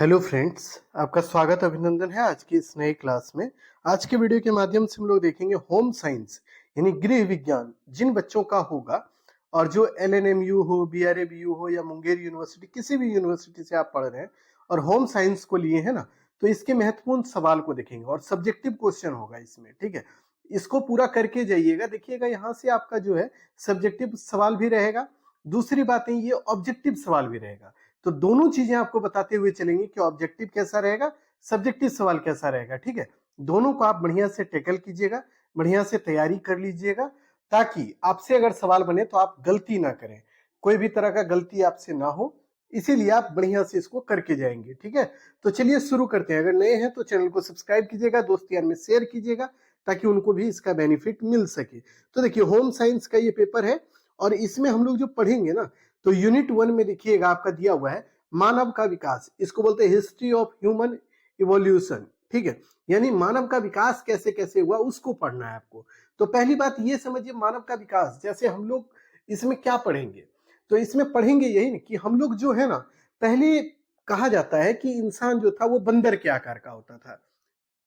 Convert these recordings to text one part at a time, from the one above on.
Hello friends, आपका स्वागत अभिनंदन है आज की इस नई क्लास में। आज के वीडियो के माध्यम से हम लोग देखेंगे होम साइंस यानी गृह विज्ञान जिन बच्चों का होगा और जो एलएनएमयू हो, बीआरएबीयू हो या मुंगेर यूनिवर्सिटी, किसी भी यूनिवर्सिटी से आप पढ़ रहे हैं और होम साइंस को लिए हैं ना, तो इसके महत्वपूर्ण सवाल को देखेंगे और सब्जेक्टिव क्वेश्चन होगा इसमें। ठीक है, इसको पूरा करके जाइएगा। देखिएगा यहाँ से आपका जो है सब्जेक्टिव सवाल भी रहेगा, दूसरी बात है ये ऑब्जेक्टिव सवाल भी रहेगा। तो दोनों चीजें आपको बताते हुए चलेंगे कि ऑब्जेक्टिव कैसा रहेगा, सब्जेक्टिव सवाल कैसा रहेगा। ठीक है, दोनों को आप बढ़िया से टैकल कीजिएगा, बढ़िया से तैयारी कर लीजिएगा, ताकि आपसे अगर सवाल बने तो आप गलती ना करें, कोई भी तरह का गलती आपसे ना हो, इसीलिए आप बढ़िया से इसको करके जाएंगे। ठीक है, तो चलिए शुरू करते हैं। अगर नए हैं तो चैनल को सब्सक्राइब कीजिएगा, दोस्त यार में शेयर कीजिएगा ताकि उनको भी इसका बेनिफिट मिल सके। तो देखिए, होम साइंस का ये पेपर है और इसमें हम लोग जो पढ़ेंगे ना, तो यूनिट 1 में देखिएगा आपका दिया हुआ है मानव का विकास। इसको बोलते हैं हिस्ट्री ऑफ ह्यूमन इवोल्यूशन। ठीक है, यानी मानव का विकास कैसे कैसे हुआ उसको पढ़ना है आपको। तो पहली बात ये समझिए, मानव का विकास जैसे हम लोग इसमें क्या पढ़ेंगे, तो इसमें पढ़ेंगे यही कि हम लोग जो है ना, पहले कहा जाता है कि इंसान जो था वो बंदर के आकार का होता था।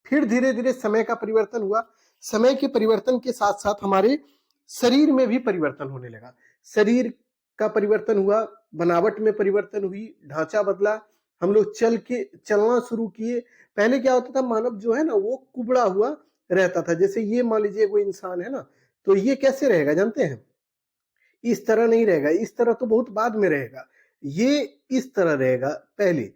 फिर धीरे धीरे समय का परिवर्तन हुआ, समय के परिवर्तन के साथ साथ हमारे शरीर में भी परिवर्तन होने लगा। शरीर का परिवर्तन हुआ, बनावट में परिवर्तन हुई, ढांचा बदला, हम लोग चलना शुरू किए। पहले क्या होता था, मानव जो है ना वो कुबड़ा हुआ रहता था। जैसे ये मान लीजिए कोई इंसान है ना, तो ये कैसे रहेगा जानते हैं? इस तरह नहीं रहेगा, इस तरह तो बहुत बाद में रहेगा। ये इस तरह रहेगा पहले,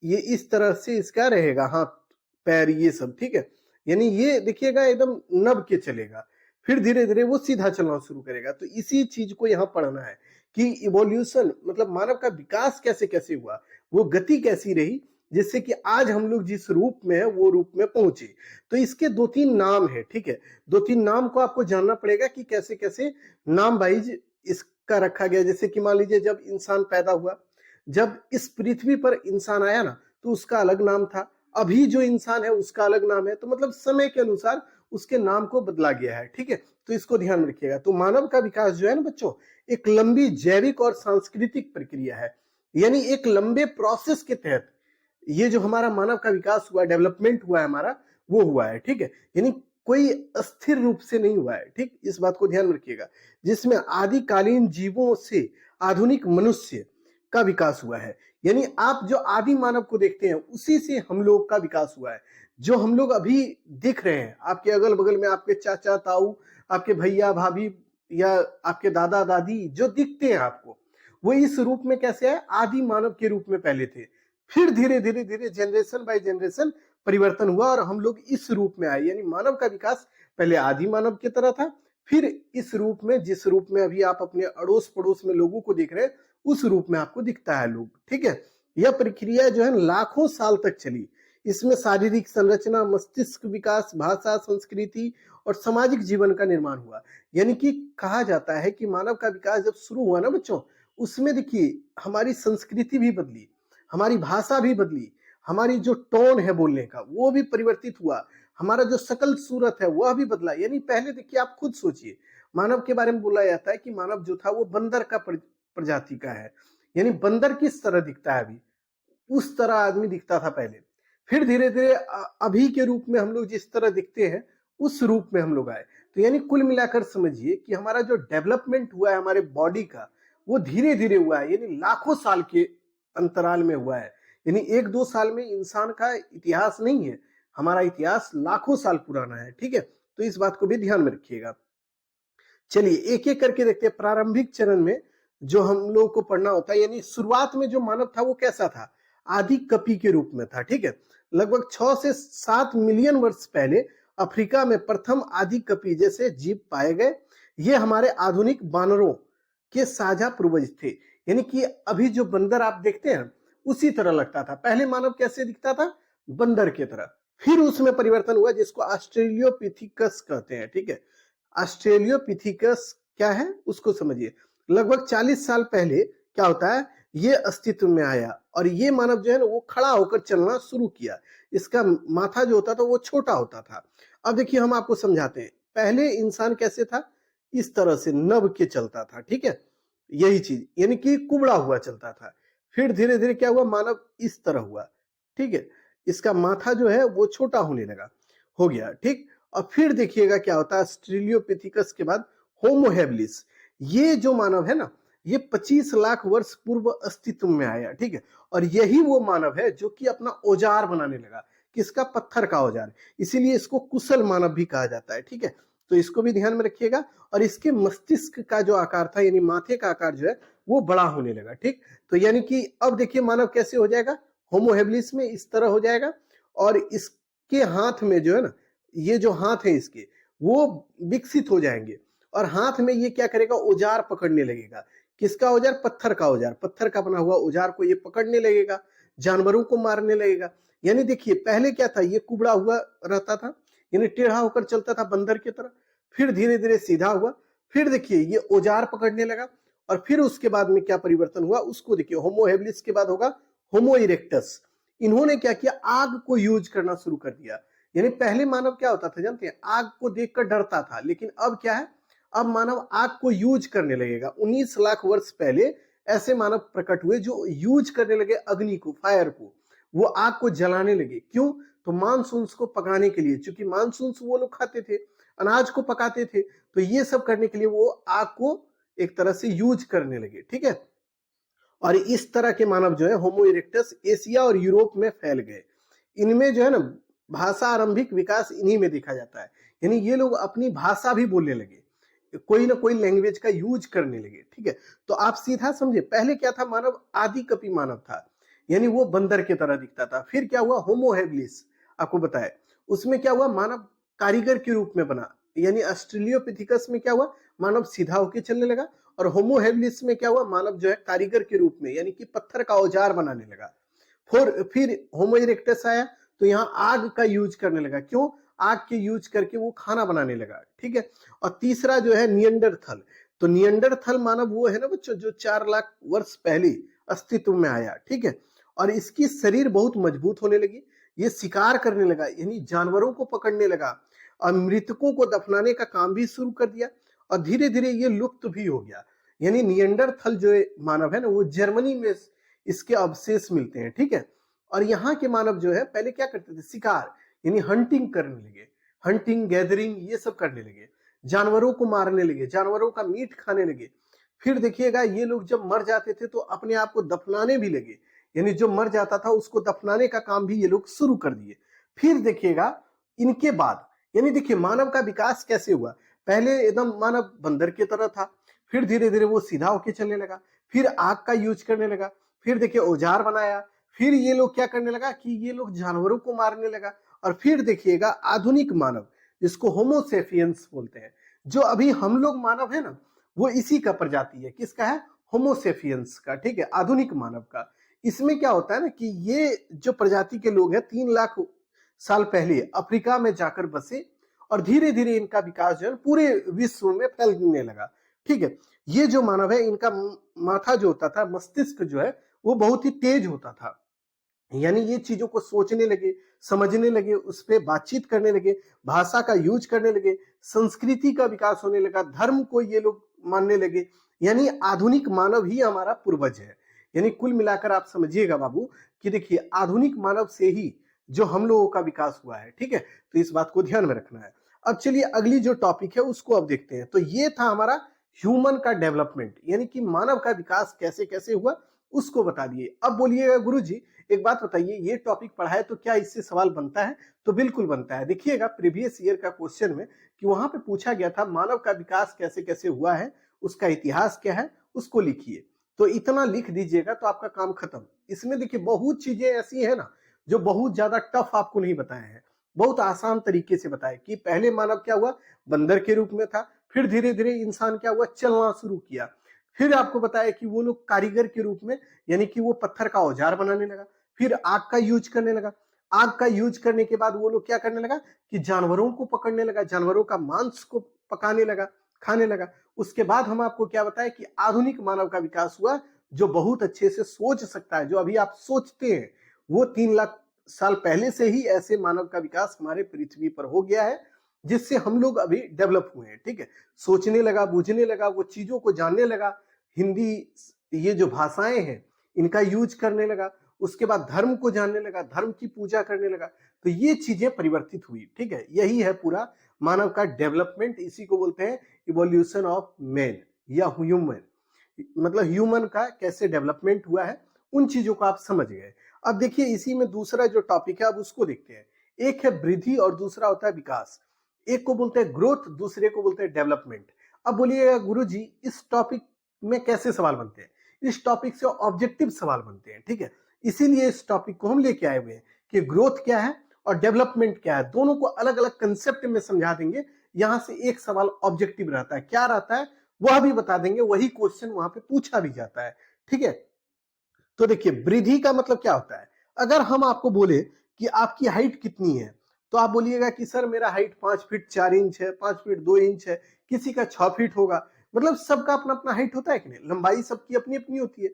ये इस तरह से इसका रहेगा, हाथ पैर ये सब। ठीक है, यानी ये देखिएगा एकदम नब के चलेगा, फिर धीरे धीरे वो सीधा चलना शुरू करेगा। तो इसी चीज को यहाँ पढ़ना है कि इवोल्यूशन मतलब मानव का विकास कैसे कैसे हुआ, वो गति कैसी रही, जिससे कि आज हम लोग जिस रूप में है वो रूप में पहुंचे। तो इसके दो तीन नाम है। ठीक है, दो तीन नाम को आपको जानना पड़ेगा कि कैसे कैसे नाम वाइज इसका रखा गया। जैसे कि मान लीजिए जब इंसान पैदा हुआ, जब इस पृथ्वी पर इंसान आया ना, तो उसका अलग नाम था। अभी जो इंसान है उसका अलग नाम है। तो मतलब समय के अनुसार उसके नाम को बदला गया है। ठीक है, तो इसको ध्यान में रखिएगा। तो मानव का विकास जो है ना बच्चों, एक लंबी जैविक और सांस्कृतिक प्रक्रिया है, यानी एक लंबे प्रोसेस के तहत ये जो हमारा मानव का विकास हुआ, डेवलपमेंट हुआ है हमारा, वो हुआ है। ठीक है, यानी कोई अस्थिर रूप से नहीं हुआ है। ठीक, इस बात को ध्यान में रखिएगा, जिसमें आदिकालीन जीवों से आधुनिक मनुष्य का विकास हुआ है। यानी आप जो आदि मानव को देखते हैं उसी से हम लोग का विकास हुआ है। जो हम लोग अभी देख रहे हैं, आपके अगल बगल में आपके चाचा ताऊ, आपके भैया भाभी या आपके दादा दादी जो दिखते हैं आपको, वो इस रूप में कैसे है, आदि मानव के रूप में पहले थे। फिर धीरे धीरे धीरे जनरेशन बाय जनरेशन परिवर्तन हुआ और हम लोग इस रूप में आए। यानी मानव का विकास पहले आदि मानव की तरह था, फिर इस रूप में, जिस रूप में अभी आप अपने अड़ोस पड़ोस में लोगों को देख रहे हैं, उस रूप में आपको दिखता है लोग। ठीक है, यह प्रक्रिया जो है लाखों साल तक चली। इसमें शारीरिक संरचना, मस्तिष्क विकास, भाषा, संस्कृति और सामाजिक जीवन का निर्माण हुआ। यानी कि कहा जाता है कि मानव का विकास जब शुरू हुआ ना बच्चों, उसमें देखिए हमारी संस्कृति भी बदली, हमारी भाषा भी बदली, हमारी जो टोन है बोलने का वो भी परिवर्तित हुआ, हमारा जो शकल सूरत है वह भी बदला। यानी पहले देखिए, आप खुद सोचिए, मानव के बारे में बोला जाता है कि मानव जो था वो बंदर का प्रजाति का है। यानी बंदर किस तरह दिखता है अभी, उस तरह आदमी दिखता था पहले। फिर धीरे धीरे अभी के रूप में हम लोग जिस तरह दिखते हैं उस रूप में हम लोग आए। तो यानी कुल मिलाकर समझिए कि हमारा जो डेवलपमेंट हुआ है हमारे बॉडी का, वो धीरे धीरे हुआ है, यानी लाखों साल के अंतराल में हुआ है। यानी एक दो साल में इंसान का इतिहास नहीं है, हमारा इतिहास लाखों साल पुराना है। ठीक है, तो इस बात को भी ध्यान में रखिएगा। चलिए एक एक करके देखते हैं। प्रारंभिक चरण में जो हम लोग को पढ़ना होता है, यानी शुरुआत में जो मानव था वो कैसा था, आदि कपि के रूप में था। ठीक है, लगभग 6 से 7 मिलियन वर्ष पहले अफ्रीका में प्रथम आदि कपि जैसे जीव पाए गए। ये हमारे आधुनिक बानरों के साझा पूर्वज थे। यानी कि अभी जो बंदर आप देखते हैं उसी तरह लगता था। पहले मानव कैसे दिखता था, बंदर की तरह। फिर उसमें परिवर्तन हुआ जिसको ऑस्ट्रेलियोपिथिकस कहते हैं। ठीक है, ऑस्ट्रेलियोपिथिकस क्या है उसको समझिए। लगभग 40 साल पहले क्या होता है, ये अस्तित्व में आया और ये मानव जो है ना वो खड़ा होकर चलना शुरू किया। इसका माथा जो होता था वो छोटा होता था। अब देखिए हम आपको समझाते हैं, पहले इंसान कैसे था, इस तरह से नब के चलता था। ठीक है, यही चीज यानी कि कुबड़ा हुआ चलता था। फिर धीरे धीरे क्या हुआ, मानव इस तरह हुआ, ठीक है, इसका माथा जो है वो छोटा होने लगा, हो गया, ठीक। और फिर देखिएगा क्या होता है, ऑस्ट्रेलियोपिथिकस के बाद होमो हैबिलिस। ये जो मानव है ना, ये 25 लाख वर्ष पूर्व अस्तित्व में आया, ठीक है। और यही वो मानव है जो कि अपना औजार बनाने लगा, किसका, पत्थर का औजार। इसीलिए इसको कुशल मानव भी कहा जाता है, ठीक है। तो इसको भी ध्यान में रखिएगा। और इसके मस्तिष्क का जो आकार था, यानी माथे का आकार जो है वो बड़ा होने लगा, ठीक। तो यानी कि अब देखिए मानव कैसे हो जाएगा, होमो हैबिलिस में इस तरह हो जाएगा। और इसके हाथ में जो है ना, ये जो हाथ है इसके, वो विकसित हो जाएंगे। और हाथ में ये क्या करेगा, औजार पकड़ने लगेगा। किसका औजार, पत्थर का औजार, पत्थर का बना हुआ औजार को ये पकड़ने लगेगा, जानवरों को मारने लगेगा। यानी देखिए पहले क्या था, ये कुबड़ा हुआ रहता था, यानी टेढ़ा होकर चलता था बंदर की तरह। फिर धीरे धीरे सीधा हुआ, फिर देखिए ये औजार पकड़ने लगा। और फिर उसके बाद में क्या परिवर्तन हुआ, उसको देखिए, होमो हैबिलिस के बाद होगा होमो इरेक्टस। इन्होंने क्या किया, आग को यूज करना शुरू कर दिया। यानी पहले मानव क्या होता था जानते हैं, आग को देखकर डरता था, लेकिन अब क्या है, अब मानव आग को यूज करने लगेगा। 19 लाख वर्ष पहले ऐसे मानव प्रकट हुए जो यूज करने लगे अग्नि को, फायर को। वो आग को जलाने लगे, क्यों, तो मानसून्स को पकाने के लिए, क्योंकि मानसून्स वो लोग खाते थे, अनाज को पकाते थे। तो ये सब करने के लिए वो आग को एक तरह से यूज करने लगे, ठीक है। और इस तरह के मानव जो है होमो इरेक्टस एशिया और यूरोप में फैल गए। इनमें जो है ना, भाषा आरंभिक विकास इन्हीं में देखा जाता है। यानी ये लोग अपनी भाषा भी बोलने लगे, कोई ना कोई लैंग्वेज का यूज करने लगे, ठीक है। तो आप सीधा समझे, पहले क्या था, मानव आदि कपि मानव था, यानी वो बंदर की तरह दिखता था। फिर क्या हुआ, होमो हैबिलिस, आपको बताया। उसमें क्या हुआ, मानव कारीगर के रूप में बना, यानी ऑस्ट्रेलियोपिथिकस में क्या हुआ, मानव सीधा होकर चलने लगा। और होमो हैबिलिस में क्या हुआ, मानव जो है कारीगर के रूप में, यानी कि पत्थर का औजार बनाने लगा। फिर होमो इरेक्टस आया, तो यहाँ आग का यूज करने लगा, क्यों, आग के यूज करके वो खाना बनाने लगा, ठीक है। और तीसरा जो है नियंडरथल। तो नियंडरथल मानव वो है ना बच्चों, जो 4 लाख वर्ष पहले अस्तित्व में आया, ठीक है। और इसकी शरीर बहुत मजबूत होने लगी, ये शिकार करने लगा, यानी जानवरों को पकड़ने लगा। और मृतकों को दफनाने का काम भी शुरू कर दिया। और धीरे धीरे ये लुप्त भी हो गया। यानी नियंडरथल जो मानव है ना, वो जर्मनी में इसके अवशेष मिलते हैं, ठीक है। और यहाँ के मानव जो है पहले क्या करते थे, शिकार, यानी हंटिंग करने लगे, हंटिंग गैदरिंग ये सब करने लगे, जानवरों को मारने लगे, जानवरों का मीट खाने लगे। फिर देखिएगा ये लोग जब मर जाते थे तो अपने आप को दफनाने भी लगे, यानी जो मर जाता था उसको दफनाने का काम भी ये लोग शुरू कर दिए। फिर देखिएगा इनके बाद, यानी देखिए मानव का विकास कैसे हुआ, पहले एकदम मानव बंदर की तरह था, फिर धीरे धीरे वो सीधा होके चलने लगा, फिर आग का यूज करने लगा, फिर देखिए औजार बनाया, फिर ये लोग क्या करने लगा कि ये लोग जानवरों को मारने लगा। और फिर देखिएगा आधुनिक मानव, जिसको होमोसेपियंस बोलते हैं, जो अभी हम लोग मानव है ना, वो इसी का प्रजाति है, किसका है, होमोसेपियंस का, ठीक है, आधुनिक मानव का। इसमें क्या होता है ना कि ये जो प्रजाति के लोग हैं 3 लाख साल पहले अफ्रीका में जाकर बसे। और धीरे धीरे इनका विकास जो है पूरे विश्व में फैलने लगा, ठीक है। ये जो मानव है, इनका माथा जो होता था, मस्तिष्क जो है वो बहुत ही तेज होता था। यानी ये चीजों को सोचने लगे, समझने लगे, उस पर बातचीत करने लगे, भाषा का यूज करने लगे, संस्कृति का विकास होने लगा, धर्म को ये लोग मानने लगे। यानी आधुनिक मानव ही हमारा पूर्वज है। यानी कुल मिलाकर आप समझिएगा बाबू कि देखिए आधुनिक मानव से ही जो हम लोगों का विकास हुआ है, ठीक है। तो इस बात को ध्यान में रखना है। अब चलिए अगली जो टॉपिक है उसको अब देखते हैं। तो ये था हमारा ह्यूमन का डेवलपमेंट, यानी कि मानव का विकास कैसे कैसे हुआ उसको बता दिए। अब बोलिएगा गुरुजी एक बात बताइए, ये टॉपिक पढ़ा है तो क्या इससे सवाल बनता है, तो बिल्कुल बनता है। देखिएगा प्रीवियस ईयर का क्वेश्चन में कि वहां पे पूछा गया था मानव का विकास कैसे कैसे हुआ है, उसका इतिहास क्या है, उसको लिखिए। तो इतना लिख दीजिएगा तो आपका काम खत्म। इसमें देखिए बहुत चीजें ऐसी है ना जो बहुत ज्यादा टफ आपको नहीं बताए हैं, बहुत आसान तरीके से बताए कि पहले मानव क्या हुआ, बंदर के रूप में था, फिर धीरे धीरे इंसान क्या हुआ, चलना शुरू किया। फिर आपको बताया कि वो लोग कारीगर के रूप में, यानी कि वो पत्थर का औजार बनाने लगा, फिर आग का यूज करने लगा। आग का यूज करने के बाद वो लोग क्या करने लगा कि जानवरों को पकड़ने लगा, जानवरों का मांस को पकाने लगा, खाने लगा। उसके बाद हम आपको क्या बताया कि आधुनिक मानव का विकास हुआ, जो बहुत अच्छे से सोच सकता है, जो अभी आप सोचते हैं वो 3 लाख साल पहले से ही ऐसे मानव का विकास हमारे पृथ्वी पर हो गया है, जिससे हम लोग अभी डेवलप हुए हैं, ठीक है। सोचने लगा, बूझने लगा, वो चीजों को जानने लगा, हिंदी ये जो भाषाएं हैं इनका यूज करने लगा। उसके बाद धर्म को जानने लगा, धर्म की पूजा करने लगा, तो ये चीजें परिवर्तित हुई। ठीक है, यही है पूरा मानव का डेवलपमेंट, इसी को बोलते हैं इवोल्यूशन ऑफ मैन या ह्यूमन, मतलब ह्यूमन का कैसे डेवलपमेंट हुआ है, उन चीजों को आप समझ गए। अब देखिए इसी में दूसरा जो टॉपिक है अब उसको देखते हैं। एक है वृद्धि और दूसरा होता है विकास। एक को बोलते हैं ग्रोथ, दूसरे को बोलते हैं डेवलपमेंट। अब बोलिएगा गुरुजी इस टॉपिक में कैसे सवाल बनते हैं? इस टॉपिक से ऑब्जेक्टिव सवाल बनते हैं। ठीक है, इसीलिए इस टॉपिक को हम लेके आए हुए हैं कि ग्रोथ क्या है और डेवलपमेंट क्या है, दोनों को अलग अलग कंसेप्ट में समझा देंगे। यहां से एक सवाल ऑब्जेक्टिव रहता है, क्या रहता है वह भी बता देंगे, वही क्वेश्चन वहां पे पूछा भी जाता है। ठीक है, तो देखिए वृद्धि का मतलब क्या होता है। अगर हम आपको बोले कि आपकी हाइट कितनी है, तो आप बोलिएगा कि सर मेरा हाइट 5 फीट 4 इंच है, 5 फीट 2 इंच है, किसी का 6 फीट होगा। मतलब सबका अपना अपना हाइट होता है कि नहीं, लंबाई सबकी अपनी अपनी होती है।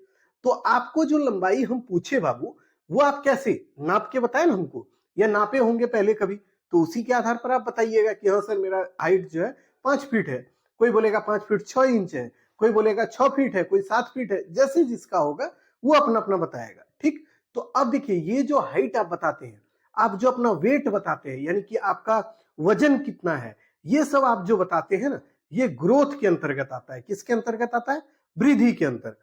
तो आपको जो लंबाई हम पूछे बाबू, वो आप कैसे नाप के बताए ना हमको, या नापे होंगे पहले कभी, तो उसी के आधार पर आप बताइएगा कि हाँ सर मेरा हाइट जो है 5 फीट है, कोई बोलेगा 5 फीट 6 इंच है, कोई बोलेगा 6 फीट है, कोई 7 फीट है, जैसे जिसका होगा वो अपना अपना बताएगा। ठीक, तो अब देखिए ये जो हाइट आप बताते हैं, आप जो अपना वेट बताते हैं, यानी कि आपका वजन कितना है, ये सब आप जो बताते हैं ना, ये ग्रोथ के अंतर्गत आता है। किसके अंतर्गत आता है? वृद्धि के अंतर्गत।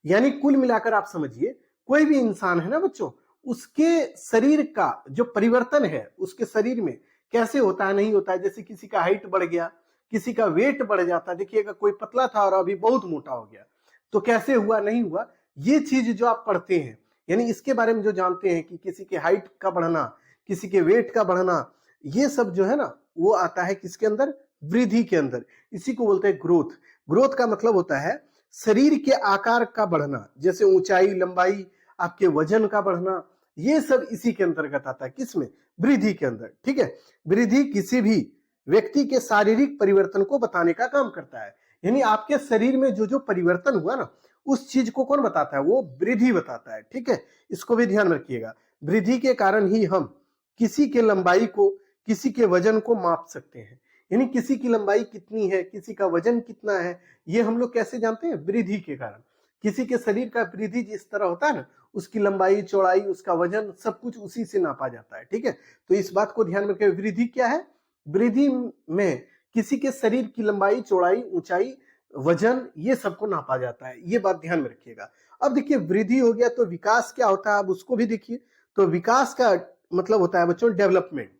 यानी कुल मिलाकर आप समझिए कोई भी इंसान है ना बच्चों, उसके शरीर का जो परिवर्तन है उसके शरीर में कैसे होता है नहीं होता है। जैसे किसी का हाइट बढ़ गया, किसी का वेट बढ़ जाता है, देखिएगा कोई पतला था और अभी बहुत मोटा हो गया, तो कैसे हुआ नहीं हुआ, ये चीज जो आप पढ़ते हैं, यानी इसके बारे में जो जानते हैं कि किसी के हाइट का बढ़ना, किसी के वेट का बढ़ना, ये सब जो है ना वो आता है किसके अंदर? वृद्धि के अंदर। इसी को बोलते हैं ग्रोथ। ग्रोथ का मतलब होता है शरीर के आकार का बढ़ना, जैसे ऊंचाई, लंबाई, आपके वजन का बढ़ना, ये सब इसी के अंतर्गत आता है। किसमें? वृद्धि के अंदर। ठीक है, वृद्धि किसी भी व्यक्ति के शारीरिक परिवर्तन को बताने का काम करता है। यानी आपके शरीर में जो जो परिवर्तन हुआ ना, उस चीज को कौन बताता है? वो वृद्धि बताता है। ठीक है, इसको भी ध्यान रखिएगा। वृद्धि के कारण ही हम किसी के लंबाई को, किसी के वजन को माप सकते हैं। यानी किसी की लंबाई कितनी है, किसी का वजन कितना है, ये हम लोग कैसे जानते हैं? वृद्धि के कारण। किसी के शरीर का वृद्धि जिस तरह होता है ना, उसकी लंबाई, चौड़ाई, उसका वजन, सब कुछ उसी से नापा जाता है। ठीक है, तो इस बात को ध्यान में रखें। वृद्धि क्या है? वृद्धि में किसी के शरीर की लंबाई, चौड़ाई, ऊंचाई, वजन, ये सबको नापा जाता है। ये बात ध्यान में रखिएगा। अब देखिए वृद्धि हो गया, तो विकास क्या होता है अब उसको भी देखिए। तो विकास का मतलब होता है बच्चों डेवलपमेंट।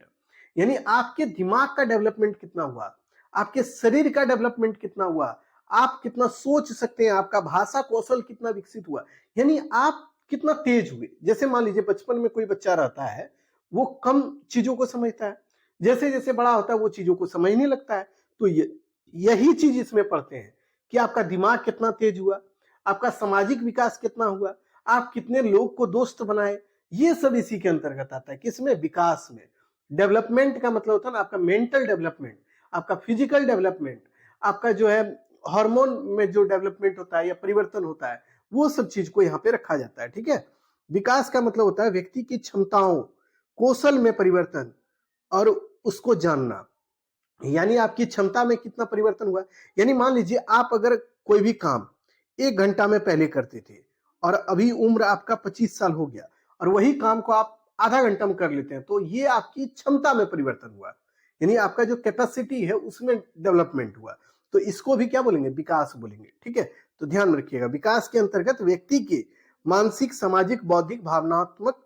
यानी आपके दिमाग का डेवलपमेंट कितना हुआ, आपके शरीर का डेवलपमेंट कितना हुआ, आप कितना सोच सकते हैं, आपका भाषा कौशल कितना विकसित हुआ, यानी आप कितना तेज हुए। जैसे मान लीजिए बचपन में कोई बच्चा रहता है, वो कम चीजों को समझता है, जैसे जैसे बड़ा होता है वो चीजों को समझने लगता है। तो यही चीज इसमें पढ़ते हैं कि आपका दिमाग कितना तेज हुआ, आपका सामाजिक विकास कितना हुआ, आप कितने लोग को दोस्त बनाए, ये सब इसी के अंतर्गत आता है। किसमें? विकास में। डेवलपमेंट का मतलब होता है ना आपका मेंटल डेवलपमेंट, आपका फिजिकल डेवलपमेंट, आपका जो है हार्मोन में जो डेवलपमेंट होता है या परिवर्तन होता है, वो सब चीज को यहाँ पे रखा जाता है। ठीक है, विकास का मतलब होता है व्यक्ति की क्षमताओं, कौशल में परिवर्तन और उसको जानना। यानी आपकी क्षमता में कितना परिवर्तन हुआ। यानी मान लीजिए आप अगर कोई भी काम 1 घंटा में पहले करते थे और अभी उम्र आपका 25 साल हो गया और वही काम को आप आधा घंटा में कर लेते हैं, तो ये आपकी क्षमता में परिवर्तन हुआ। यानी आपका जो कैपेसिटी है उसमें डेवलपमेंट हुआ। तो इसको भी क्या बोलेंगे? विकास बोलेंगे। ठीक है, तो ध्यान में रखिएगा विकास के अंतर्गत व्यक्ति के मानसिक, सामाजिक, बौद्धिक, भावनात्मक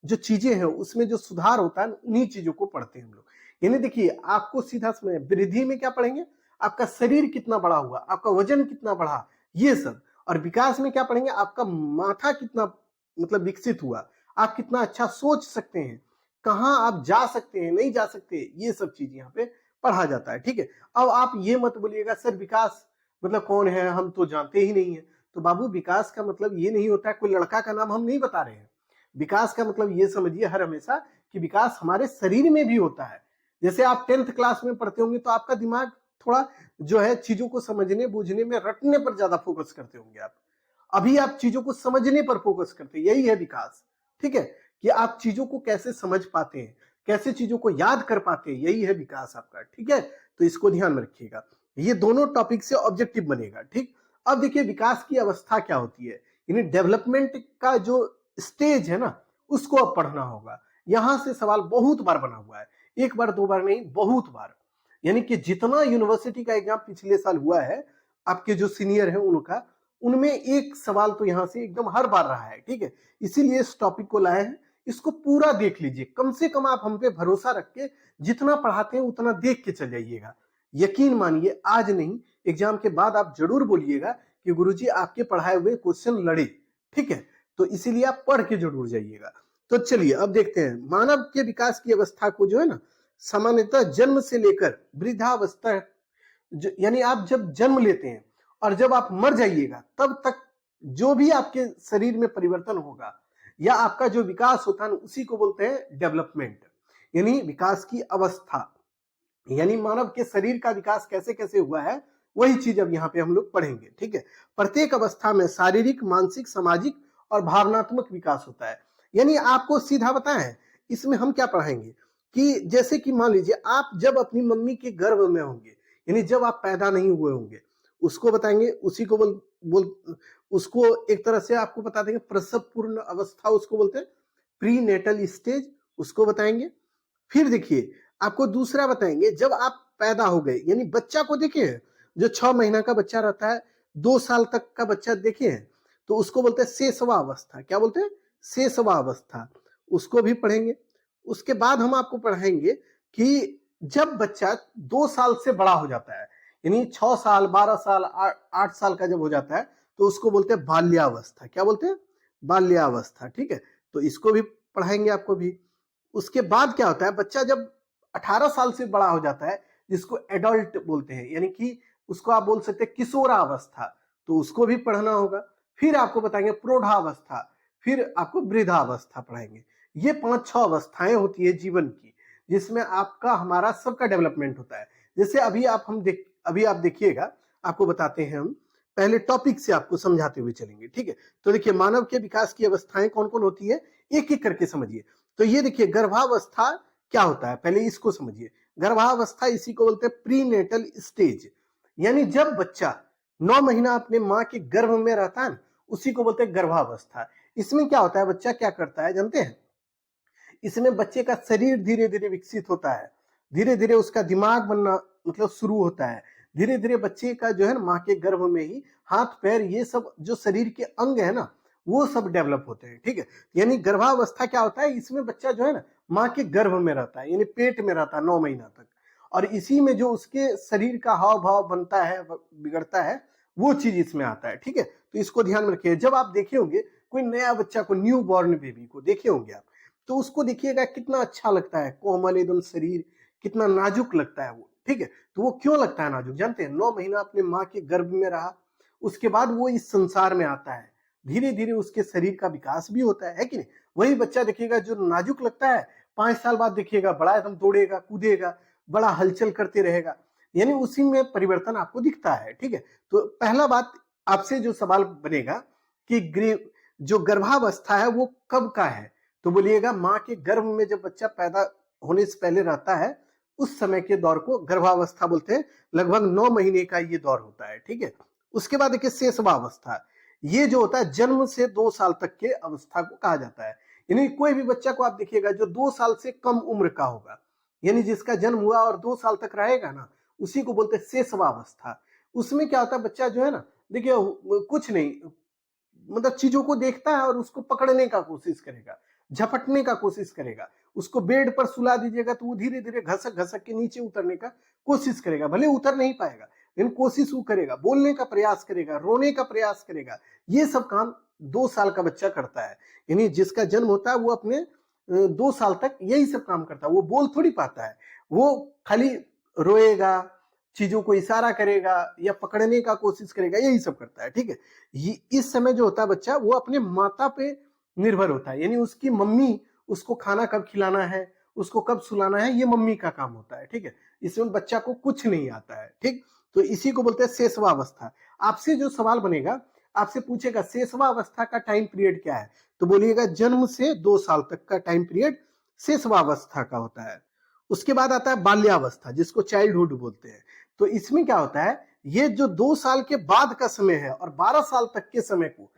जो चीजें हैं उसमें जो सुधार होता है उन्हीं चीजों को पढ़ते हैं हम लोग। यानी देखिए आपको सीधा समझ, वृद्धि में क्या पढ़ेंगे? आपका शरीर कितना बड़ा हुआ, आपका वजन कितना बढ़ा, ये सब। और विकास में क्या पढ़ेंगे? आपका माथा कितना मतलब विकसित हुआ, आप कितना अच्छा सोच सकते हैं, कहाँ आप जा सकते हैं, नहीं जा सकते, ये सब चीज यहाँ पे पढ़ा जाता है। ठीक है, अब आप ये मत बोलिएगा सर विकास मतलब कौन है, हम तो जानते ही नहीं है। तो बाबू विकास का मतलब ये नहीं होता है कोई लड़का का नाम हम नहीं बता रहे हैं। विकास का मतलब ये समझिए हर हमेशा कि विकास हमारे शरीर में भी होता है। जैसे आप 10th क्लास में पढ़ते होंगे तो आपका दिमाग थोड़ा जो है चीजों को समझने, बूझने में, रटने पर ज्यादा फोकस करते होंगे आप। अभी आप चीजों को समझने पर फोकस करते हैं, यही है विकास। ठीक है, कि आप चीजों को कैसे समझ पाते हैं, कैसे चीजों को याद कर पाते हैं, यही है विकास आपका। ठीक है, तो इसको ध्यान में रखिएगा। ये दोनों टॉपिक से ऑब्जेक्टिव बनेगा। ठीक, अब देखिए विकास की अवस्था क्या होती है, यानी डेवलपमेंट का जो स्टेज है ना, उसको अब पढ़ना होगा। यहां से सवाल बहुत बार बना हुआ है, एक बार दो बार नहीं, बहुत बार। यानी कि जितना यूनिवर्सिटी का एग्जाम पिछले साल हुआ है, आपके जो सीनियर है उनका, उनमें एक सवाल तो यहां से एकदम हर बार रहा है, ठीक है। इसीलिए इस टॉपिक को लाए हैं, इसको पूरा देख लीजिए। कम से कम आप हम पे भरोसा रख के जितना पढ़ाते हैं उतना देख के चल जाइएगा। यकीन मानिए, आज नहीं, एग्जाम के बाद आप जरूर बोलिएगा कि गुरुजी आपके पढ़ाए हुए क्वेश्चन लड़े, ठीक है। तो इसीलिए आप पढ़ के जरूर जाइएगा। तो चलिए अब देखते हैं, मानव के विकास की अवस्था को जो है ना, सामान्यतः जन्म से लेकर वृद्धावस्था, यानी आप जब जन्म लेते हैं और जब आप मर जाइएगा तब तक जो भी आपके शरीर में परिवर्तन होगा या आपका जो विकास होता है उसी को बोलते हैं डेवलपमेंट, यानी विकास की अवस्था। यानी मानव के शरीर का विकास कैसे कैसे हुआ है, वही चीज अब यहाँ पे हम लोग पढ़ेंगे, ठीक है। प्रत्येक अवस्था में शारीरिक, मानसिक, सामाजिक और भावनात्मक विकास होता है। यानी आपको सीधा बताएं, इसमें हम क्या पढ़ाएंगे कि जैसे कि मान लीजिए आप जब अपनी मम्मी के गर्भ में होंगे, यानी जब आप पैदा नहीं हुए होंगे, उसको बताएंगे, उसी को बोल उसको एक तरह से आपको बता देंगे प्रसव पूर्ण अवस्था, उसको बोलते हैं प्री नेटल स्टेज, उसको बताएंगे। फिर देखिए आपको दूसरा बताएंगे, जब आप पैदा हो गए, यानी बच्चा को देखिए, जो 6 महीना का बच्चा रहता है, 2 साल तक का बच्चा देखिए, तो उसको बोलते हैं शेषवा अवस्था। क्या बोलते हैं? शेषवा अवस्था, उसको भी पढ़ेंगे। उसके बाद हम आपको पढ़ाएंगे कि जब बच्चा 2 साल से बड़ा हो जाता है, यानी 6 साल, 12 साल, 8 साल का जब हो जाता है, तो उसको बोलते हैं बाल्यावस्था। क्या बोलते हैं? बाल्यावस्था, ठीक है। तो इसको भी पढ़ाएंगे आपको भी। उसके बाद क्या होता है, बच्चा जब 18 साल से बड़ा हो जाता है, जिसको एडल्ट बोलते हैं, यानी कि उसको आप बोल सकते हैं किशोरावस्था, तो उसको भी पढ़ना होगा। फिर आपको बताएंगे प्रौढ़ावस्था, फिर आपको वृद्धावस्था पढ़ाएंगे। ये 5-6 अवस्थाएं होती है जीवन की, जिसमें आपका हमारा सबका डेवलपमेंट होता है। जैसे अभी आप देखिएगा, आपको बताते हैं हम, पहले टॉपिक से आपको समझाते हुए चलेंगे, ठीक है। तो देखिए मानव के विकास की अवस्थाएं कौन कौन होती है, एक एक करके समझिए। तो ये देखिए गर्भावस्था क्या होता है, पहले इसको समझिए। गर्भावस्था इसी को बोलते हैं प्री नेटल स्टेज, यानी जब बच्चा 9 महीना अपने माँ के गर्भ में रहता है, उसी को बोलते हैं गर्भावस्था। इसमें क्या होता है, बच्चा क्या करता है जानते हैं? इसमें बच्चे का शरीर धीरे धीरे विकसित होता है, धीरे धीरे उसका दिमाग बनना मतलब शुरू होता है, धीरे धीरे बच्चे का जो है ना, माँ के गर्भ में ही हाथ पैर, ये सब जो शरीर के अंग है ना, वो सब डेवलप होते हैं, ठीक है। यानी गर्भावस्था क्या होता है, इसमें बच्चा जो है ना, माँ के गर्भ में रहता है, यानी पेट में रहता है 9 महीना तक, और इसी में जो उसके शरीर का हाव भाव बनता है, बिगड़ता है, वो चीज इसमें आता है, ठीक है। तो इसको ध्यान में रखिए। जब आप देखे होंगे कोई नया बच्चा को, न्यू बॉर्न बेबी को देखे होंगे आप, तो उसको देखिएगा कितना अच्छा लगता है, कोमल एकदम शरीर, कितना नाजुक लगता है वो, ठीक है। तो वो क्यों लगता है नाजुक जानते हैं? 9 महीना अपने माँ के गर्भ में रहा, उसके बाद वो इस संसार में आता है, धीरे धीरे उसके शरीर का विकास भी होता है कि नहीं? वही बच्चा देखिएगा जो नाजुक लगता है, 5 साल बाद देखिएगा बड़ा एकदम दौड़ेगा, कूदेगा, बड़ा हलचल करते रहेगा, यानी उसी में परिवर्तन आपको दिखता है, ठीक है। तो पहला बात आपसे जो सवाल बनेगा कि जो गर्भावस्था है वो कब का है, तो बोलिएगा माँ के गर्भ में जब बच्चा पैदा होने से पहले रहता है, उस समय के दौर को गर्भावस्था बोलते हैं। लगभग 9 महीने का ये दौर होता है, ठीक है। उसके बाद देखिए शेषवावस्था, ये जो होता है जन्म से 2 साल तक के अवस्था को कहा जाता है। यानी कोई भी बच्चा को आप देखिएगा जो 2 साल से कम उम्र का होगा, यानी जिसका जन्म हुआ और 2 साल तक रहेगा ना, उसी को बोलते हैं शेषवावस्था। उसमें क्या होता है, बच्चा जो है ना, देखिए कुछ नहीं, मतलब चीजों को देखता है और उसको पकड़ने का कोशिश करेगा, झपटने का कोशिश करेगा। उसको बेड पर सुला दीजिएगा तो वो धीरे धीरे घसक घसक के नीचे उतरने का कोशिश करेगा, भले उतर नहीं पाएगा लेकिन कोशिश वो करेगा, बोलने का प्रयास करेगा, रोने का प्रयास करेगा। ये सब काम 2 साल का बच्चा करता है, यानी जिसका जन्म होता है वो अपने 2 साल तक यही सब काम करता है। वो बोल थोड़ी पाता है, वो खाली रोएगा, चीजों को इशारा करेगा या पकड़ने का कोशिश करेगा, यही सब करता है, ठीक है। ये इस समय जो होता है बच्चा, वो अपने माता पे निर्भर होता है, यानी उसकी मम्मी उसको खाना कब खिलाना है, उसको कब सुलाना है, ये मम्मी का काम होता है, ठीक है। इसमें बच्चा को कुछ नहीं आता है, ठीक। तो इसी को बोलते हैं शेषवावस्था। आपसे जो सवाल बनेगा, आपसे पूछेगा शेषवावस्था का टाइम पीरियड क्या है, तो बोलिएगा जन्म से 2 साल तक का टाइम पीरियड शेषवावस्था का होता है। उसके बाद आता है बाल्यावस्था, जिसको चाइल्डहुड बोलते हैं। तो इसमें क्या होता है, ये जो 2 साल के बाद का समय है और 12 साल तक के समय को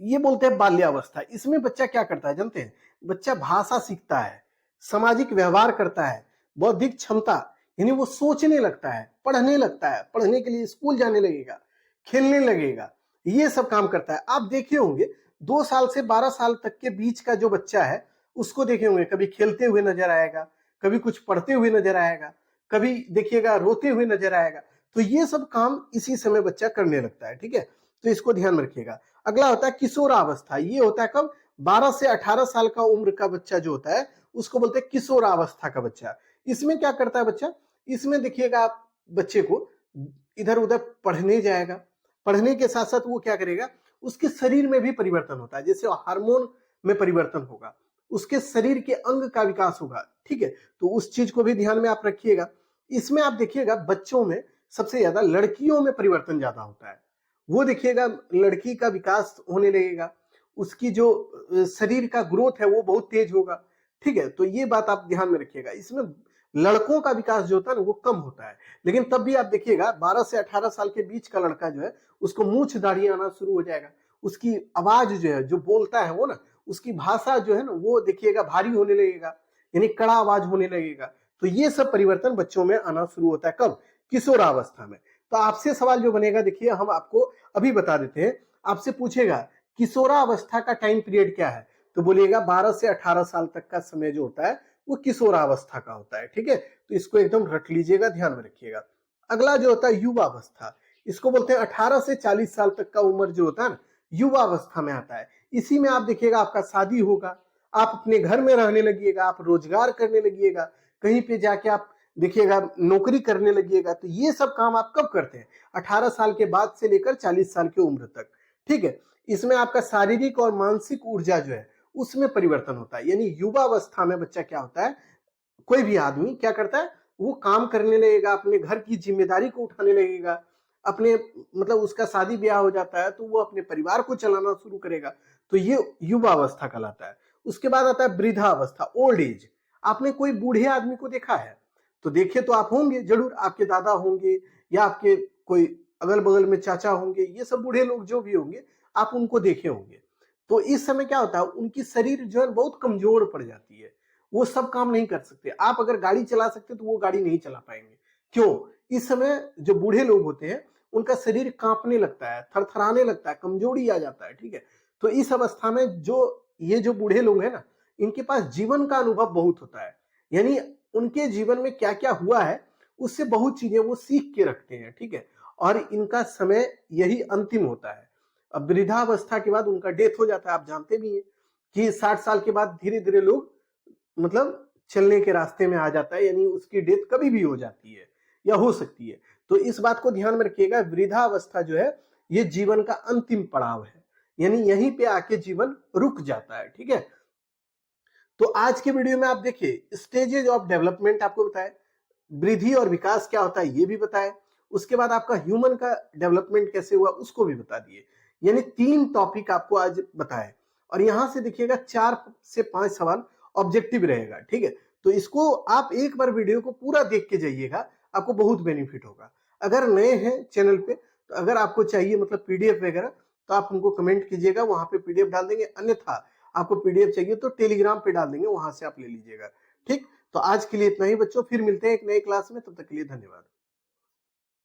ये बोलते हैं बाल्यावस्था। इसमें बच्चा क्या करता है जानते हैं? बच्चा भाषा सीखता है, सामाजिक व्यवहार करता है, बौद्धिक क्षमता यानी वो सोचने लगता है, पढ़ने लगता है, पढ़ने के लिए स्कूल जाने लगेगा, खेलने लगेगा, ये सब काम करता है। आप देखे होंगे 2 साल से 12 साल तक के बीच का जो बच्चा है उसको देखे होंगे, कभी खेलते हुए नजर आएगा, कभी कुछ पढ़ते हुए नजर आएगा, कभी देखिएगा रोते हुए नजर आएगा। तो ये सब काम इसी समय बच्चा करने लगता है, ठीक है? तो इसको ध्यान में रखिएगा। अगला होता है किशोरावस्था। ये होता है कब? 12 से 18 साल का उम्र का बच्चा जो होता है उसको बोलते हैं किशोरावस्था का बच्चा। इसमें क्या करता है बच्चा? इसमें देखिएगा आप बच्चे को इधर उधर पढ़ने जाएगा, पढ़ने के साथ साथ वो क्या करेगा, उसके शरीर में भी परिवर्तन होता है, जैसे हार्मोन में परिवर्तन होगा, उसके शरीर के अंग का विकास होगा, ठीक है? तो उस चीज को भी ध्यान में आप रखिएगा। इसमें आप देखिएगा बच्चों में सबसे ज्यादा लड़कियों में परिवर्तन ज्यादा होता है। वो देखिएगा लड़की का विकास होने लगेगा, उसकी जो शरीर का ग्रोथ है वो बहुत तेज होगा, ठीक है? तो ये बात आप ध्यान में रखिएगा। इसमें लड़कों का विकास जो होता है ना वो कम होता है, लेकिन तब भी आप देखिएगा 12 से 18 साल के बीच का लड़का जो है उसको मूंछ दाढ़ी आना शुरू हो जाएगा, उसकी आवाज जो है, जो बोलता है वो ना, उसकी भाषा जो है ना वो देखिएगा भारी होने लगेगा, यानी कड़ा आवाज होने लगेगा। तो ये सब परिवर्तन बच्चों में आना शुरू होता है कब? किशोरावस्था में। तो आपसे सवाल जो बनेगा, देखिए हम आपको अभी बता देते हैं, आपसे पूछेगा किशोरावस्था का टाइम पीरियड क्या है, तो बोलिएगा 12 से 18 साल तक का समय जो होता है वो किशोरावस्था का होता है, ठीक है? तो इसको एकदम रख लीजिएगा, ध्यान में रखिएगा। अगला जो होता है युवावस्था, इसको बोलते हैं 18 से 40 साल तक का उम्र जो होता है ना, युवावस्था में आता है। इसी में आप देखिएगा आपका शादी होगा, आप अपने घर में रहने लगिएगा, आप रोजगार करने लगिएगा, कहीं पे जाके आप देखिएगा नौकरी करने लगिएगा। तो ये सब काम आप कब करते हैं? 18 साल के बाद से लेकर 40 साल की उम्र तक, ठीक है? इसमें आपका शारीरिक और मानसिक ऊर्जा जो है उसमें परिवर्तन होता है, यानी युवावस्था में बच्चा क्या होता है, कोई भी आदमी क्या करता है, वो काम करने लगेगा, अपने घर की जिम्मेदारी को उठाने लगेगा, अपने मतलब उसका शादी ब्याह हो जाता है तो वो अपने परिवार को चलाना शुरू करेगा। तो ये युवावस्था कहलाता है। उसके बाद आता है वृद्धावस्था, ओल्ड एज। आपने कोई बूढ़े आदमी को देखा है? तो देखे तो आप होंगे जरूर, आपके दादा होंगे या आपके कोई अगल बगल में चाचा होंगे, ये सब बूढ़े लोग जो भी होंगे आप उनको देखे होंगे। तो इस समय क्या होता है, उनकी शरीर जो है बहुत कमजोर पड़ जाती है, वो सब काम नहीं कर सकते। आप अगर गाड़ी चला सकते तो वो गाड़ी नहीं चला पाएंगे। क्यों? इस समय जो बूढ़े लोग होते हैं उनका शरीर कांपने लगता है, थरथराने लगता है, कमजोरी आ जाता है, ठीक है? तो इस अवस्था में जो बूढ़े लोग हैं ना, इनके पास जीवन का अनुभव बहुत होता है, यानी उनके जीवन में क्या क्या हुआ है उससे बहुत चीजें वो सीख के रखते हैं, ठीक है? और इनका समय यही अंतिम होता है। अब वृद्धावस्था के बाद उनका डेथ हो जाता है। आप जानते भी हैं कि 60 साल के बाद धीरे धीरे लोग मतलब चलने के रास्ते में आ जाता है, यानी उसकी डेथ कभी भी हो जाती है या हो सकती है। तो इस बात को ध्यान में रखिएगा, वृद्धावस्था जो है ये जीवन का अंतिम पड़ाव है, यानी यहीं पे आके जीवन रुक जाता है, ठीक है? तो आज के वीडियो में आप देखिए स्टेजेज ऑफ डेवलपमेंट आपको बताया, वृद्धि और विकास क्या होता है ये भी बताया, उसके बाद आपका ह्यूमन का डेवलपमेंट कैसे हुआ उसको भी बता दिए। यानी 3 टॉपिक आपको आज बताए, और यहां से देखिएगा 4 से 5 सवाल ऑब्जेक्टिव रहेगा, ठीक है? तो इसको आप एक बार वीडियो को पूरा देख के जाइएगा, आपको बहुत बेनिफिट होगा। अगर नए हैं चैनल पे, तो अगर आपको चाहिए मतलब पीडीएफ वगैरह, तो आप हमको कमेंट कीजिएगा, वहां पे पीडीएफ डाल देंगे। अन्यथा आपको पीडीएफ चाहिए तो टेलीग्राम पे डाल देंगे, वहां से आप ले लीजिएगा, ठीक? तो आज के लिए इतना ही बच्चों, फिर मिलते हैं एक नए क्लास में, तब तक के लिए धन्यवाद।